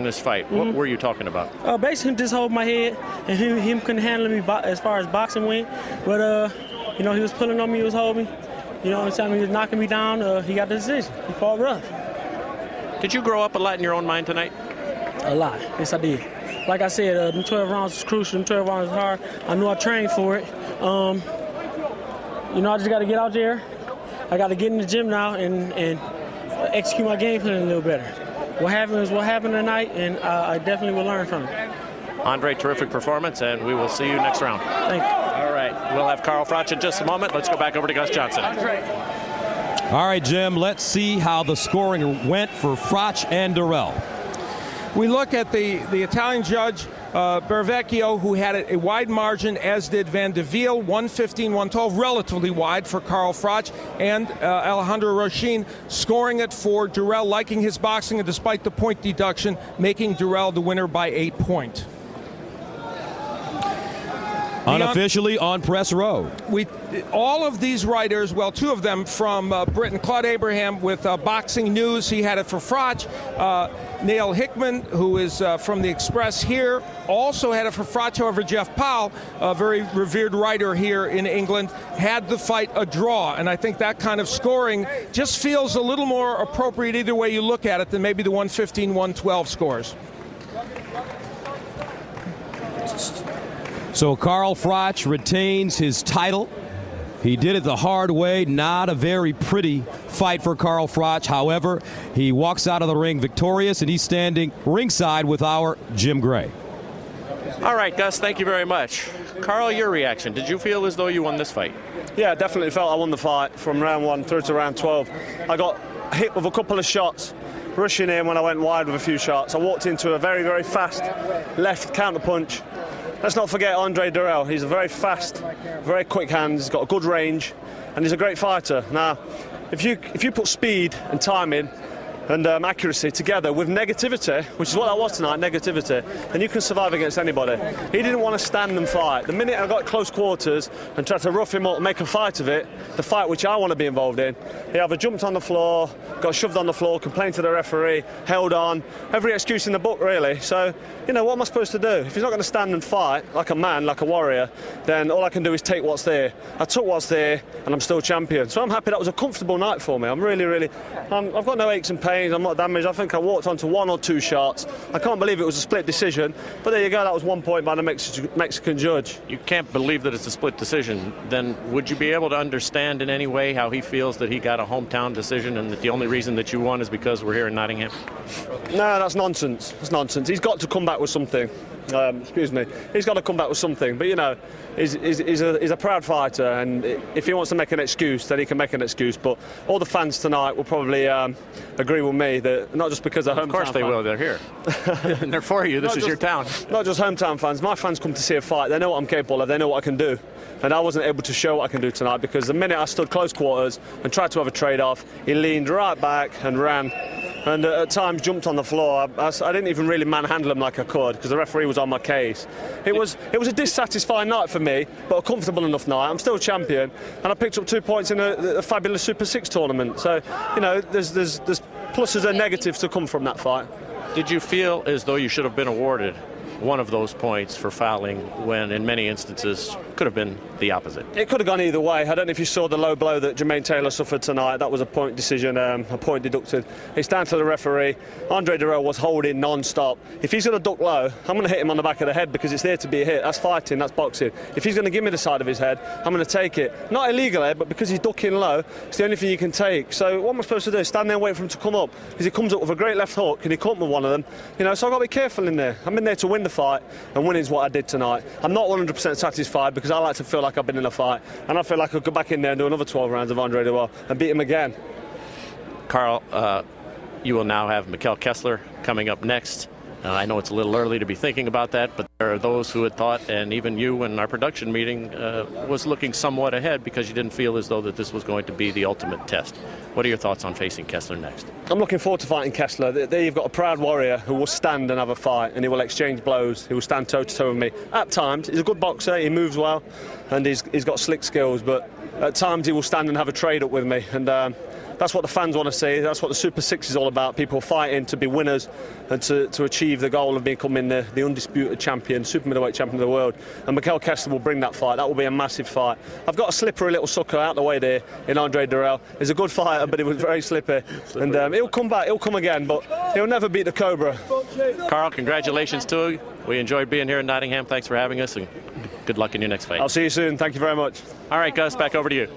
this fight. What were you talking about? Basically, just hold my head, and him couldn't handle me as far as boxing went. But you know, he was pulling on me, he was holding me. You know, anytime he was knocking me down, he got the decision. He fought rough. Did you grow up a lot in your own mind tonight? A lot. Yes, I did. Like I said, them 12 rounds was crucial. Them 12 rounds was hard. I knew I trained for it. You know, I just got to get out there. I got to get in the gym now and execute my game plan a little better. What happened is what happened tonight, and I definitely will learn from it. Andre, terrific performance, and we will see you next round. Thank you. All right, we'll have Carl Froch in just a moment. Let's go back over to Gus Johnson. All right, Jim, let's see how the scoring went for Froch and Durrell. We look at the Italian judge, Bervecchio, who had a wide margin, as did Van de Viel, 115-112, relatively wide for Carl Froch, and Alejandro Rochin scoring it for Durrell, liking his boxing, and despite the point deduction, making Durrell the winner by 8 points. Unofficially on press row. All of these writers, well, two of them from Britain, Claude Abraham with Boxing News, he had it for Froch. Neil Hickman, who is from the Express here, also had it for Froch. However, Jeff Powell, a very revered writer here in England, had the fight a draw. And I think that kind of scoring just feels a little more appropriate either way you look at it than maybe the 115-112 scores. So Carl Froch retains his title. He did it the hard way. Not a very pretty fight for Carl Froch. However, he walks out of the ring victorious, and he's standing ringside with our Jim Gray. All right, Gus, thank you very much. Carl, your reaction. Did you feel as though you won this fight? Yeah, I definitely felt I won the fight from round 1 through to round 12. I got hit with a couple of shots, rushing in when I went wide with a few shots. I walked into a very, very fast left counter punch. Let's not forget Andre Durrell. He's a very fast, very quick hands. He's got a good range, and he's a great fighter. Now, if you put speed and timing and accuracy together with negativity, which is what that was tonight, negativity, then you can survive against anybody. He didn't want to stand and fight. The minute I got close quarters and tried to rough him up and make a fight of it, the fight which I want to be involved in, he either jumped on the floor, got shoved on the floor, complained to the referee, held on, every excuse in the book really. So, you know, what am I supposed to do? If he's not going to stand and fight like a man, like a warrior, then all I can do is take what's there. I took what's there, and I'm still champion. So I'm happy that was a comfortable night for me. I'm really, I've got no aches and pains. I'm not damaged. I think I walked onto 1 or 2 shots. I can't believe it was a split decision, but there you go. That was 1 point by the Mexican judge. You can't believe that it's a split decision. Then would you be able to understand in any way how he feels that he got a hometown decision and that the only reason that you won is because we're here in Nottingham? No, that's nonsense. That's nonsense. He's got to come back with something. Excuse me. He's got to come back with something. But, you know, he's a proud fighter, and if he wants to make an excuse, then he can make an excuse. But all the fans tonight will probably agree with me that not just because they're hometown fans. Of course they will. They're here. And they're for you. This is your town. Not just hometown fans. My fans come to see a fight. They know what I'm capable of. They know what I can do. And I wasn't able to show what I can do tonight because the minute I stood close quarters and tried to have a trade-off, he leaned right back and ran. And at times jumped on the floor. I didn't even really manhandle him like I could because the referee was on my case. It was a dissatisfying night for me, but a comfortable enough night. I'm still champion, and I picked up 2 points in a fabulous Super 6 tournament. So, you know, there's pluses and negatives to come from that fight. Did you feel as though you should have been awarded one of those points for fouling when in many instances could have been the opposite? It could have gone either way. I don't know if you saw the low blow that Jermaine Taylor suffered tonight. That was a point decision, a point deducted. It's down to the referee. Andre Durrell was holding non-stop. If he's going to duck low, I'm going to hit him on the back of the head because it's there to be a hit. That's fighting, that's boxing. If he's going to give me the side of his head, I'm going to take it. Not illegally, but because he's ducking low, it's the only thing you can take. So what am I supposed to do? Stand there and wait for him to come up? Because he comes up with a great left hook and he caught me with one of them. You know, so I've got to be careful in there. I'm in there to win the fight, and winning is what I did tonight. I'm not 100% satisfied because I like to feel like I've been in a fight, and I feel like I could go back in there and do another 12 rounds of Andre Durrell and beat him again. Carl, you will now have Mikkel Kessler coming up next. I know it's a little early to be thinking about that, but there are those who had thought, and even you in our production meeting, was looking somewhat ahead because you didn't feel as though that this was going to be the ultimate test. What are your thoughts on facing Kessler next? I'm looking forward to fighting Kessler. There you've got a proud warrior who will stand and have a fight, and he will exchange blows. He will stand toe-to-toe with me. At times, he's a good boxer, he moves well, and he's got slick skills, but at times he will stand and have a trade-up with me. And that's what the fans want to see. That's what the Super Six is all about. People fighting to be winners and to achieve the goal of becoming the undisputed champion, super middleweight champion of the world. And Mikel Kessler will bring that fight. That will be a massive fight. I've got a slippery little sucker out the way there in Andre Durrell. He's a good fighter, but he was very slippery. And he'll come back. He'll come again, but he'll never beat the Cobra. Carl, congratulations to you. We enjoyed being here in Nottingham. Thanks for having us, and good luck in your next fight. I'll see you soon. Thank you very much. All right, Gus, back over to you.